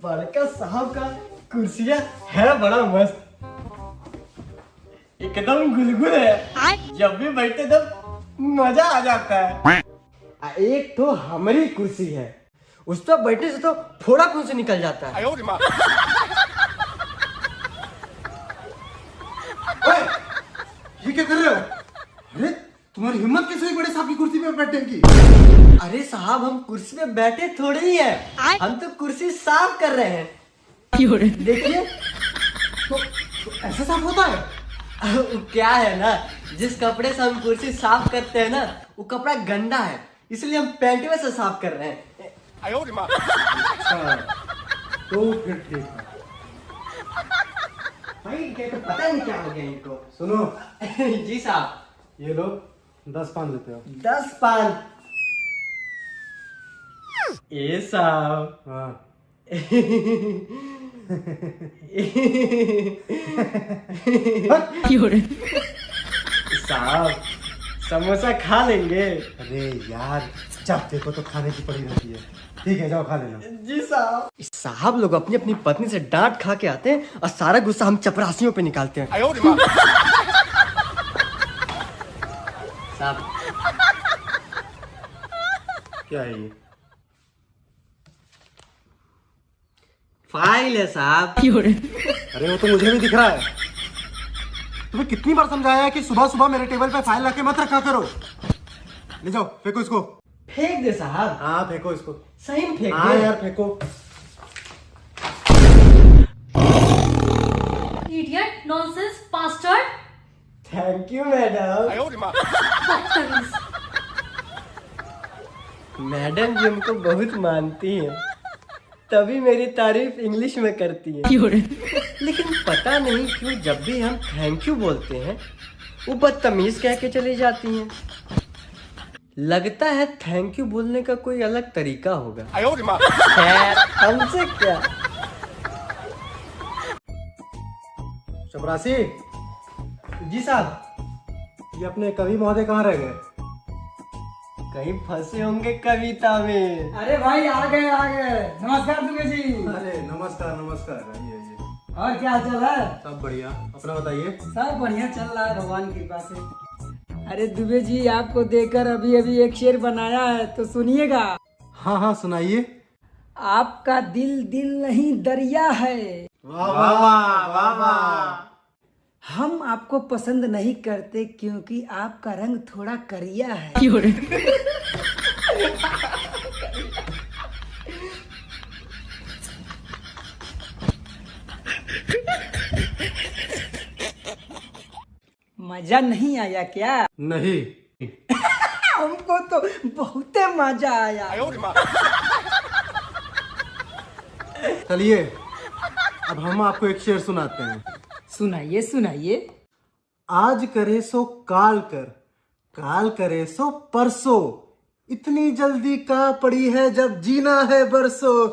बड़का साहब का कुर्सियाँ है बड़ा मस्त, एकदम गुलगुल है, जब भी बैठे तब मजा आ जाता है। एक तो हमारी कुर्सी है, उस पर बैठने से तो फोड़ा खून से निकल जाता है। ये क्या कर रहे हो? अरे तुम्हारी हिम्मत कैसे हुई बड़े साहब की कुर्सी पे बैठने की? अरे साहब, हम कुर्सी पे बैठे थोड़े ही हैं, हम तो कुर्सी साफ कर रहे हैं। देखिए तो ऐसा साफ होता है? वो क्या है ना, जिस कपड़े से हम कुर्सी साफ करते हैं ना, वो कपड़ा गंदा है, इसलिए हम पैंट में से साफ कर रहे हैं। अच्छा, तो फिर ठीक है। भाई ये तो पता नहीं क्या हो गया इनको। सुनो जी साहब। ये लो 10 पान लेते हो। 10 पान। ए साहब। हाँ साहब, समोसा खा लेंगे? अरे यार, जब देखो तो खाने की पड़ी रहती है। ठीक है, जाओ खा लेना। जी साहब। साहब लोग अपनी अपनी पत्नी से डांट खा के आते हैं और सारा गुस्सा हम चपरासियों पे निकालते हैं। साहब, क्या है ये? फाइल है साहब। अरे वो तो मुझे भी दिख रहा है। तुम्हें कितनी बार समझाया है कि सुबह सुबह मेरे टेबल पे फाइल रख के मत रखा करो। ले जाओ, फेंको इसको। फेंक दे साहब। हाँ फेंको इसको। सही में फेंक हाँ दे। यार फेंको। Idiot, nonsense, bastard. Thank you madam. Madam ji हमको बहुत मानती हैं, तभी मेरी तारीफ इंग्लिश में करती हैं। लेकिन पता नहीं क्यों जब भी हम थैंक यू बोलते हैं वो बदतमीज कह के चली जाती हैं। लगता है थैंक यू बोलने का कोई अलग तरीका होगा। खैर, हमसे क्या। चपरासी, जी साहब। ये अपने कवि महोदय कहाँ रह गए? कहीं फंसे होंगे कविता में। अरे भाई आ गए आ गए। नमस्कार दुबे जी। अरे नमस्कार नमस्कार। आइए आइए। और क्या चल रहा है? सब बढ़िया, अपना बताइए। सब बढ़िया चल रहा है भगवान की कृपा से। अरे दुबे जी, आपको देखकर अभी अभी एक शेर बनाया है, तो सुनिएगा। हाँ हाँ सुनाइए। आपका दिल दिल नहीं दरिया है, वाह वाह वाह वाह। हम आपको पसंद नहीं करते क्योंकि आपका रंग थोड़ा करिया है। मजा नहीं आया क्या? नहीं। हमको तो बहुत मजा आया। चलिए अब हम आपको एक शेर सुनाते हैं। सुनाइए सुनाइए। आज करे सो काल कर, काल करे सो परसों, इतनी जल्दी का पड़ी है जब जीना है बरसों।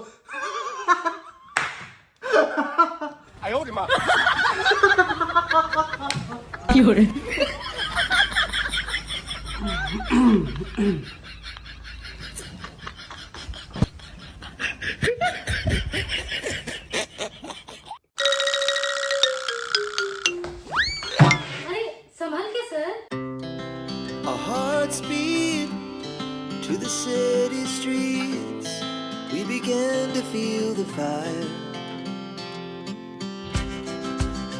अरे संभल के sir. Our hearts beat to the city streets. We began to feel the fire.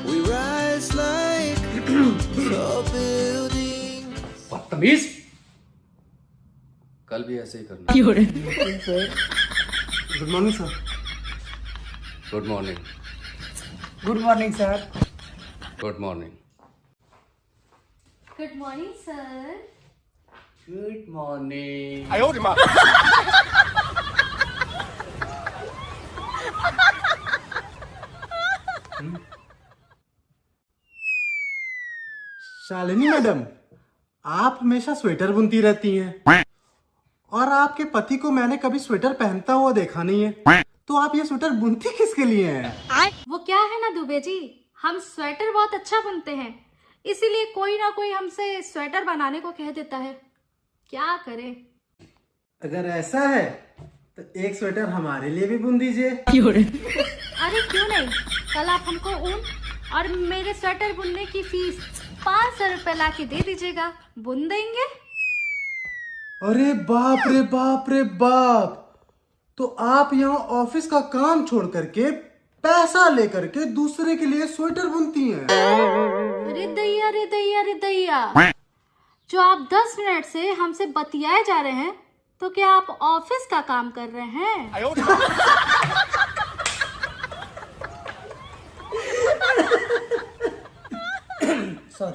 We rise like tall buildings. बदतमीज, कल भी ऐसे ही करना। Good morning sir. Good morning. Good morning sir. Good morning. Good morning sir. Good morning. Shalini madam, आप हमेशा sweater बुनती रहती हैं और आपके पति को मैंने कभी स्वेटर पहनता हुआ देखा नहीं है, तो आप ये स्वेटर बुनती किसके लिए हैं? वो क्या है ना दुबे जी, हम स्वेटर बहुत अच्छा बुनते हैं, इसीलिए कोई ना कोई हमसे स्वेटर बनाने को कह देता है। क्या करें? अगर ऐसा है तो एक स्वेटर हमारे लिए भी बुन दीजिए। अरे क्यों नहीं, कल आप हमको ऊन और मेरे स्वेटर बुनने की फीस 500 रुपए ला के दे दीजिएगा, बुन देंगे। अरे बाप रे बाप रे बाप, तो आप यहाँ ऑफिस का काम छोड़ करके पैसा लेकर के दूसरे के लिए स्वेटर बुनती हैं? अरे दैया रे दैया रे दैया, जो आप 10 मिनट से हमसे बतियाए जा रहे हैं, तो क्या आप ऑफिस का काम कर रहे हैं? सर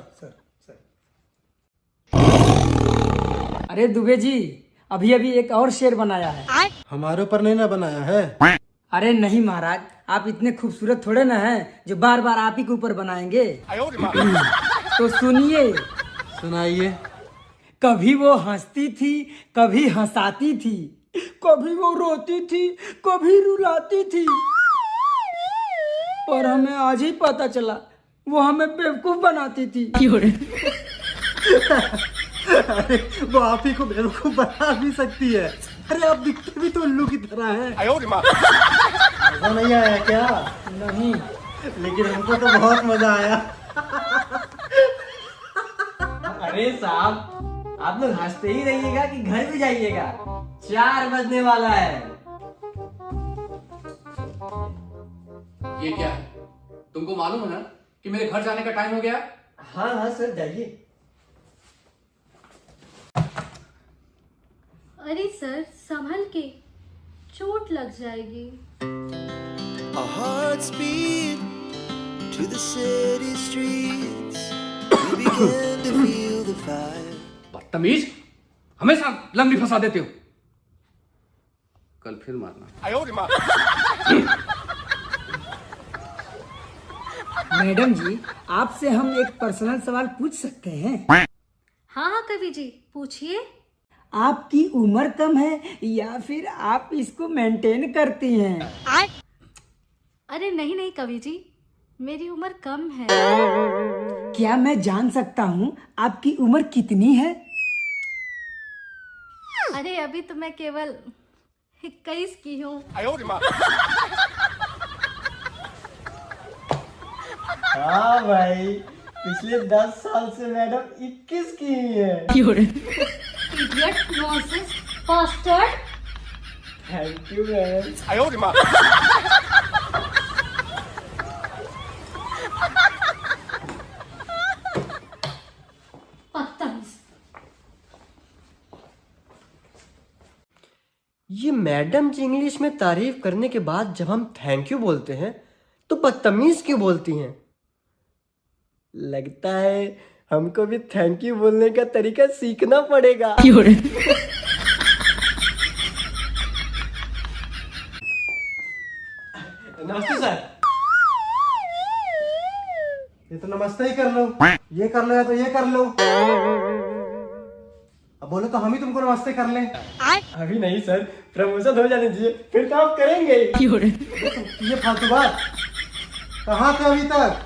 अरे दुबे जी, अभी अभी एक और शेर बनाया है। हमारे ऊपर नहीं ना बनाया है? अरे नहीं महाराज, आप इतने खूबसूरत थोड़े ना हैं जो बार बार आप ही के ऊपर बनाएंगे। तो सुनिए। सुनाइए। कभी वो हंसती थी, कभी हंसाती थी, कभी वो रोती थी, कभी रुलाती थी, पर हमें आज ही पता चला वो हमें बेवकूफ बनाती थी। अरे वो आप ही को बेवकूफ बना भी सकती है। अरे आप दिखते भी तो उल्लू की तरह हैं। मजा नहीं आया क्या? नहीं, लेकिन हमको तो बहुत मजा आया। अरे साहब, आप लोग हंसते ही रहिएगा कि घर भी जाइएगा, 4 बजने वाला है। ये क्या है? तुमको मालूम है ना कि मेरे घर जाने का टाइम हो गया? हाँ हाँ सर, जाइए। अरे सर, संभल के, चोट लग जाएगी। Our hearts beat to the city streets. We began to feel the fire. बदतमीज, हमेशा लंगड़ी फंसा देते हो। कल फिर मारना। मैडम जी, आपसे हम एक पर्सनल सवाल पूछ सकते हैं? हाँ हाँ कवि जी, पूछिए। आपकी उम्र कम है या फिर आप इसको मेंटेन करती हैं? अरे नहीं नहीं कवि जी, मेरी उम्र कम है। क्या मैं जान सकता हूँ आपकी उम्र कितनी है? अरे अभी तो मैं केवल 21 की हूँ। हाँ भाई, पिछले 10 साल से मैडम 21 की ही है। Idiot, nonsense, bastard. Thank you ma'am. बदतमीज। ये मैडम जी इंग्लिश में तारीफ करने के बाद जब हम थैंक यू बोलते हैं तो बदतमीज क्यों बोलती हैं? लगता है हमको भी थैंक यू बोलने का तरीका सीखना पड़ेगा। नमस्ते सर। ये तो नमस्ते ही कर लो, ये कर लो या तो ये कर लो। अब बोलो तो हम ही तुमको नमस्ते कर लें। अभी नहीं सर, प्रमोशन हो जाने दीजिए, फिर तो आप करेंगे। ये फालतू बात, कहाँ थे अभी तक?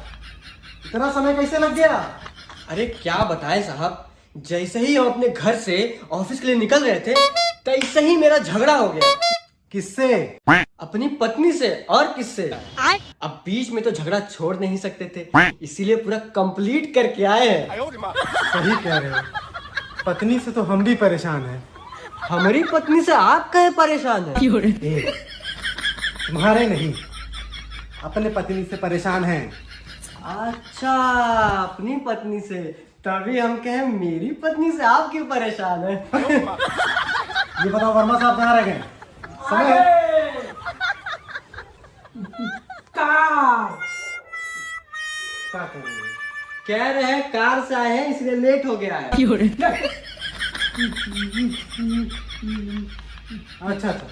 इतना समय कैसे लग गया? अरे क्या बताएं साहब, जैसे ही हम अपने घर से ऑफिस के लिए निकल रहे थे, तैसे ही मेरा झगड़ा हो गया। किससे? अपनी पत्नी से। और किससे? अब बीच में तो झगड़ा छोड़ नहीं सकते थे, इसीलिए पूरा कंप्लीट करके आए हैं। सही कह रहे हो, पत्नी से तो हम भी परेशान हैं। हमारी पत्नी से आप कहे परेशान है? ए, तुम्हारे नहीं, अपने पत्नी से परेशान हैं। अच्छा, अपनी पत्नी से, तभी हम कहे मेरी पत्नी से आप क्यों परेशान है? ये बताओ वर्मा साहब कहाँ रह गए? समय है? कार। क्या कर रहे हो? कह रहे हैं कार से आए हैं इसलिए लेट हो गया है। अच्छा अच्छा,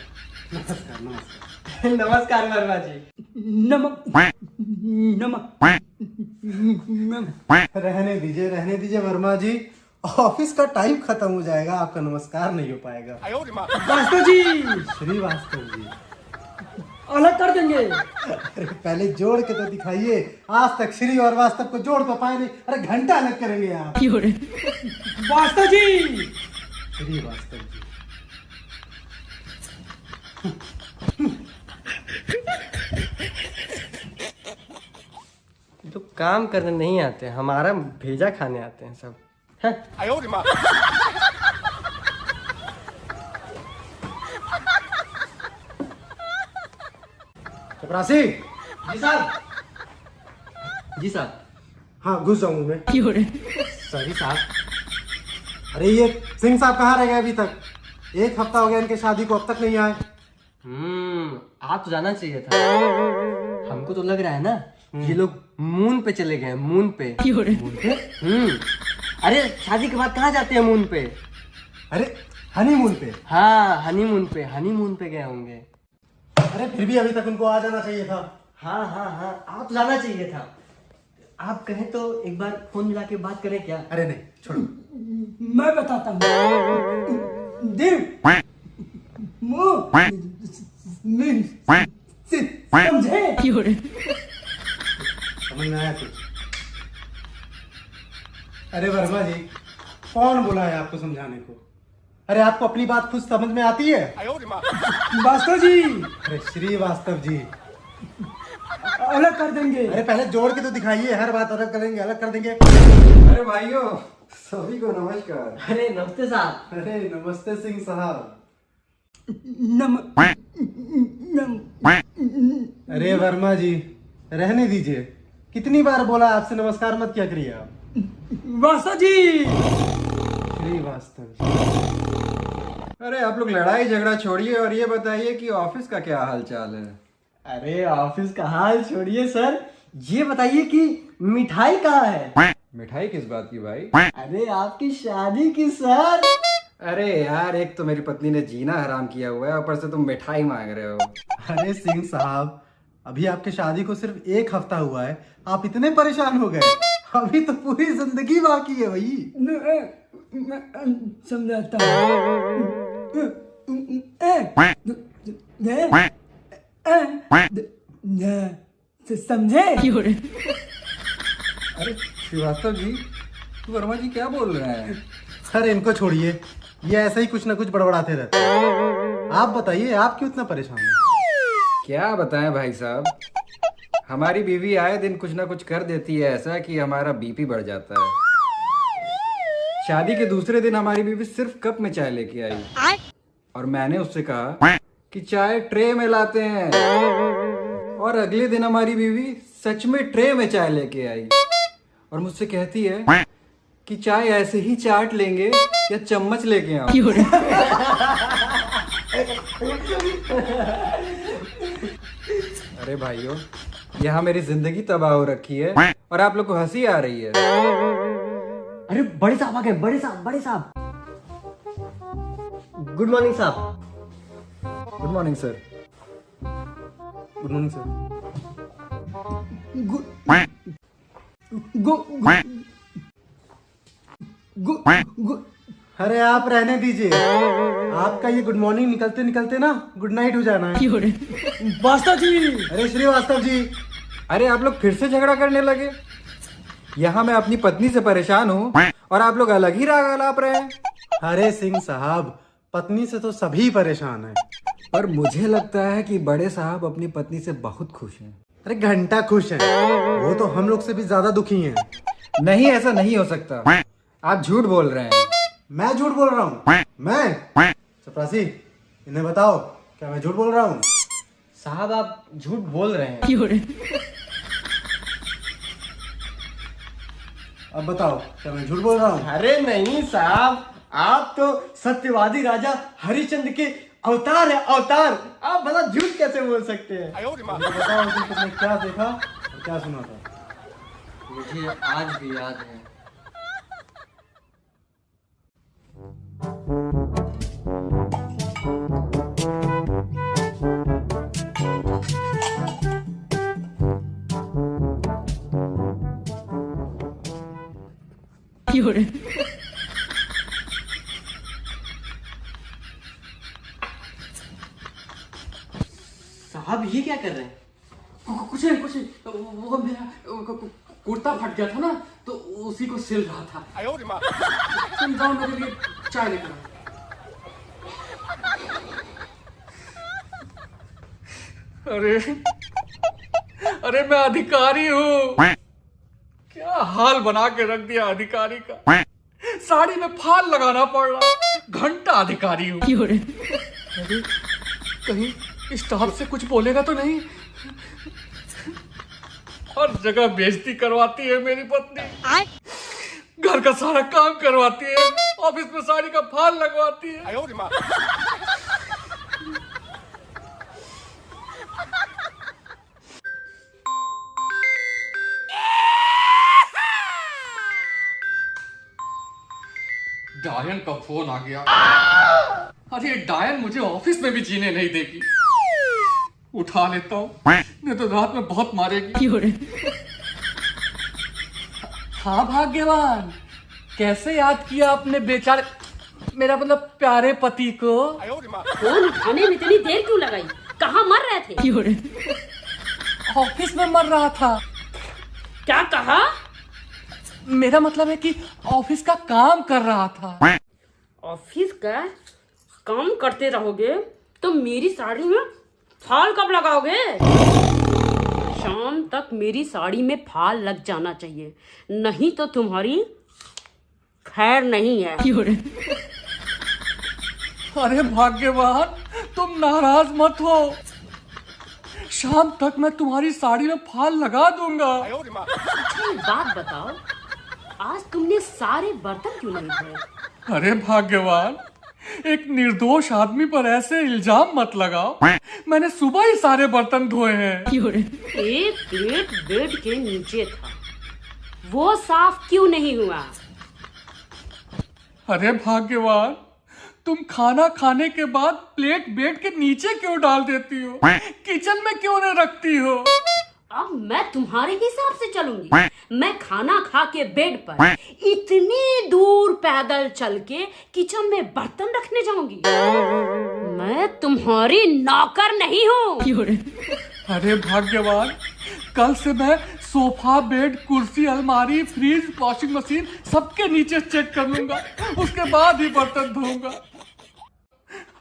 नमस्कार नमस्कार। नमस्कार वर्मा जी। नमक नमक रहने दीजिए वर्मा जी, ऑफिस का टाइम खत्म हो जाएगा, आपका नमस्कार नहीं हो पाएगा। वास्तव जी, श्रीवास्तव जी, अलग कर देंगे। अरे पहले जोड़ के तो दिखाइए, आज तक श्री और वास्तव को जोड़ तो पाए नहीं। अरे घंटा अलग करेंगे आप। वास्तव जी, श्रीवास्तव जी, काम करने नहीं आते, हमारा भेजा खाने आते हैं सब। हैं? चपरासी। जी साहब। जी साहब। हाँ घुस जाऊंगा मैं। सॉरी साहब। अरे ये सिंह साहब कहाँ रह गए अभी तक? 1 हफ्ता हो गया इनके शादी को, अब तक नहीं आए। आप तो जाना चाहिए था। हमको तो लग रहा है ना ये लोग मून पे चले गए, मून पे। मून पे? अरे शादी के बाद कहाँ जाते हैं मून पे? अरे हनीमून पे? हाँ हनीमून पे, हनीमून पे गए होंगे। अरे फिर भी अभी तक उनको आ जाना चाहिए था। हाँ हाँ हाँ, आप तो जाना चाहिए था। आप कहें तो एक बार फोन मिला के बात करें क्या? अरे नहीं छोड़ो। मैं बताता हूँ। दिल मुंह समझे? समझ में आया कुछ? अरे वर्मा जी, कौन बोला है आपको समझाने को? अरे आपको अपनी बात खुद समझ में आती है? वास्तव जी अरे श्रीवास्तव जी, अलग कर देंगे। अरे पहले जोड़ के तो दिखाइए। हर बात अलग करेंगे, अलग कर देंगे। अरे भाइयों, सभी को नमस्कार। अरे नमस्ते साहब। अरे नमस्ते सिंह साहब। नम अरे वर्मा जी रहने दीजिए, कितनी बार बोला आपसे नमस्कार मत क्या करिए आप। वास्तव जी। श्रीवास्तव जी। अरे आप लोग लड़ाई झगड़ा छोड़िए और ये बताइए कि ऑफिस का क्या हाल चाल है? अरे ऑफिस का हाल छोड़िए सर, ये बताइए कि मिठाई कहाँ है? मिठाई किस बात की भाई? अरे आपकी शादी की सर। अरे यार, एक तो मेरी पत्नी ने जीना हराम किया हुआ है, ऊपर से तुम मिठाई मांग रहे हो। अरे सिंह साहब, अभी आपके शादी को सिर्फ 1 हफ्ता हुआ है, आप इतने परेशान हो गए? अभी तो पूरी जिंदगी बाकी है भाई। समझाता समझे? अरे श्रीवास्तव जी, वर्मा जी क्या बोल रहे हैं? सर इनको छोड़िए, ये ऐसे ही कुछ ना कुछ बड़बड़ाते रहते हैं। आप बताइए, आप क्यों इतना परेशान हैं? क्या बताएं भाई साहब, हमारी बीवी आए दिन कुछ ना कुछ कर देती है ऐसा कि हमारा बीपी बढ़ जाता है। शादी के दूसरे दिन हमारी बीवी सिर्फ कप में चाय लेके आई और मैंने उससे कहा कि चाय ट्रे में लाते हैं, और अगले दिन हमारी बीवी सच में ट्रे में चाय लेके आई और मुझसे कहती है कि चाय ऐसे ही चाट लेंगे या चम्मच लेके आओ। अरे भाइयों, यहाँ मेरी जिंदगी तबाह हो रखी है और आप लोग को हंसी आ रही है। अरे बड़े साहब आ गए, बड़े साहब, बड़े साहब। गुड मॉर्निंग साहब। Good morning sir. Good morning sir. अरे आप रहने दीजिए, आपका ये गुड मॉर्निंग निकलते निकलते ना गुड नाइट हो जाना है। वास्तव जी। अरे श्रीवास्तव जी। अरे आप लोग फिर से झगड़ा करने लगे। यहाँ मैं अपनी पत्नी से परेशान हूँ और आप लोग अलग ही राग आलाप रहे हैं। अरे सिंह साहब, पत्नी से तो सभी परेशान हैं, पर मुझे लगता है कि बड़े साहब अपनी पत्नी से बहुत खुश हैं। अरे घंटा खुश है, वो तो हम लोग से भी ज्यादा दुखी हैं। नहीं, ऐसा नहीं हो सकता, आप झूठ बोल रहे हैं। मैं झूठ बोल रहा हूँ? मैं? चपरासी, इन्हें बताओ, क्या मैं झूठ बोल रहा हूँ? साहब आप झूठ बोल रहे हैं। अब बताओ, क्या मैं झूठ बोल रहा हूँ? अरे नहीं साहब, आप तो सत्यवादी राजा हरिश्चंद्र के अवतार है, अवतार। आप भला झूठ कैसे बोल सकते हैं? मुझे बताओ कि तुमने क्या देखा और क्या सुना था? मुझे आज भी याद है। साहब ये क्या कर रहे हैं? कुछ नहीं, कुछ नहीं। वो मेरा कुर्ता फट गया था ना, तो उसी को सिल रहा था। तुम जाओ, मेरे लिए चाय लेकर आओ। अरे अरे मैं अधिकारी हूँ, हाल बना के रख दिया अधिकारी का। साड़ी में फाल लगाना पड़ रहा, घंटा अधिकारी हूँ। अरे कहीं स्टाफ से कुछ बोलेगा तो नहीं? हर जगह बेइज्जती करवाती है मेरी पत्नी, घर का सारा काम करवाती है, ऑफिस में साड़ी का फाल लगवाती है। डायन का फोन आ गया। अरे डायन मुझे ऑफिस में भी जीने नहीं देगी। उठा लेता हूँ, नहीं तो रात में बहुत मारेगी। हाँ भाग्यवान, कैसे याद किया आपने बेचारे, मेरा मतलब प्यारे पति को? फोन उठाने में इतनी देर क्यों लगाई? कहाँ मर रहे थे? ऑफिस में मर रहा था। क्या कहा? मेरा मतलब है कि ऑफिस का काम कर रहा था। ऑफिस का काम करते रहोगे तो मेरी साड़ी में फाल कब लगाओगे? शाम तक मेरी साड़ी में फाल लग जाना चाहिए, नहीं तो तुम्हारी खैर नहीं है। अरे भाग्यवान, तुम नाराज मत हो, शाम तक मैं तुम्हारी साड़ी में फाल लगा दूंगा। एक बात बताओ, आज तुमने सारे बर्तन क्यों नहीं धोए? अरे भाग्यवान, एक निर्दोष आदमी पर ऐसे इल्जाम मत लगाओ। मैंने सुबह ही सारे बर्तन धोए हैं। एक प्लेट बेड के नीचे था, वो साफ क्यों नहीं हुआ? अरे भाग्यवान, तुम खाना खाने के बाद प्लेट बेड के नीचे क्यों डाल देती हो? किचन में क्यों नहीं रखती हो? अब मैं तुम्हारे हिसाब से चलूंगी? मैं खाना खा के बेड पर इतनी दूर पैदल चल के किचन में बर्तन रखने जाऊंगी? मैं तुम्हारी नौकर नहीं हूँ। अरे भाग्यवान, कल से मैं सोफा, बेड, कुर्सी, अलमारी, फ्रिज, वॉशिंग मशीन सबके नीचे चेक कर लूंगा, उसके बाद ही बर्तन धोऊंगा।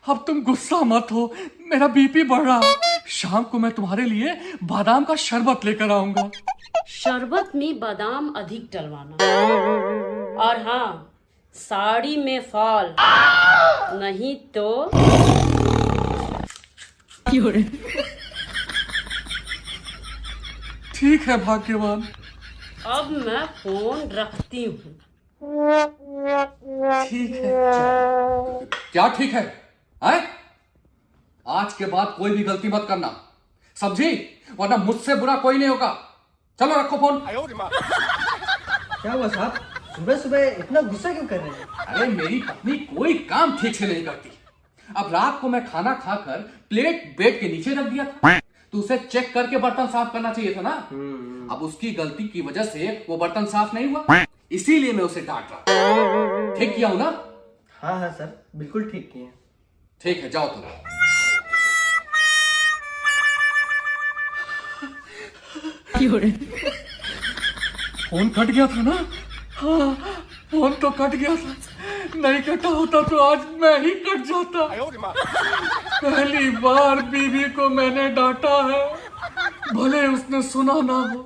अब तुम गुस्सा मत हो, मेरा बीपी बढ़ रहा है। शाम को मैं तुम्हारे लिए बादाम का शरबत लेकर आऊंगा। शरबत में बादाम अधिक डलवाना, और हाँ, साड़ी में फॉल नहीं तो। ठीक है भाग्यवान। अब मैं फोन रखती हूँ। ठीक है। क्या ठीक है? आए? आज के बाद कोई भी गलती मत करना, समझी? वरना मुझसे बुरा कोई नहीं होगा। चलो रखो फोन। क्या हुआ साहब, सुबह सुबह इतना गुस्सा क्यों कर रहे हैं? अरे मेरी पत्नी कोई काम ठीक से नहीं करती। अब रात को मैं खाना खाकर प्लेट बेड के नीचे रख दिया था, तो उसे चेक करके बर्तन साफ करना चाहिए था ना। अब उसकी गलती की वजह से वो बर्तन साफ नहीं हुआ, इसीलिए मैं उसे डांट रहा। ठीक किया हूं ना? हाँ हाँ सर, बिल्कुल ठीक किए। ठीक है, जाओ तुम। फोन कट गया था ना? हाँ, फोन तो कट गया था, नहीं कटा होता तो आज मैं ही कट जाता। पहली बार बीवी को मैंने डांटा है, भले उसने सुना ना हो,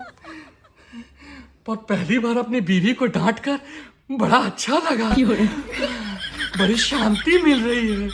पर पहली बार अपनी बीवी को डांट कर बड़ा अच्छा लगा। बड़ी शांति मिल रही है।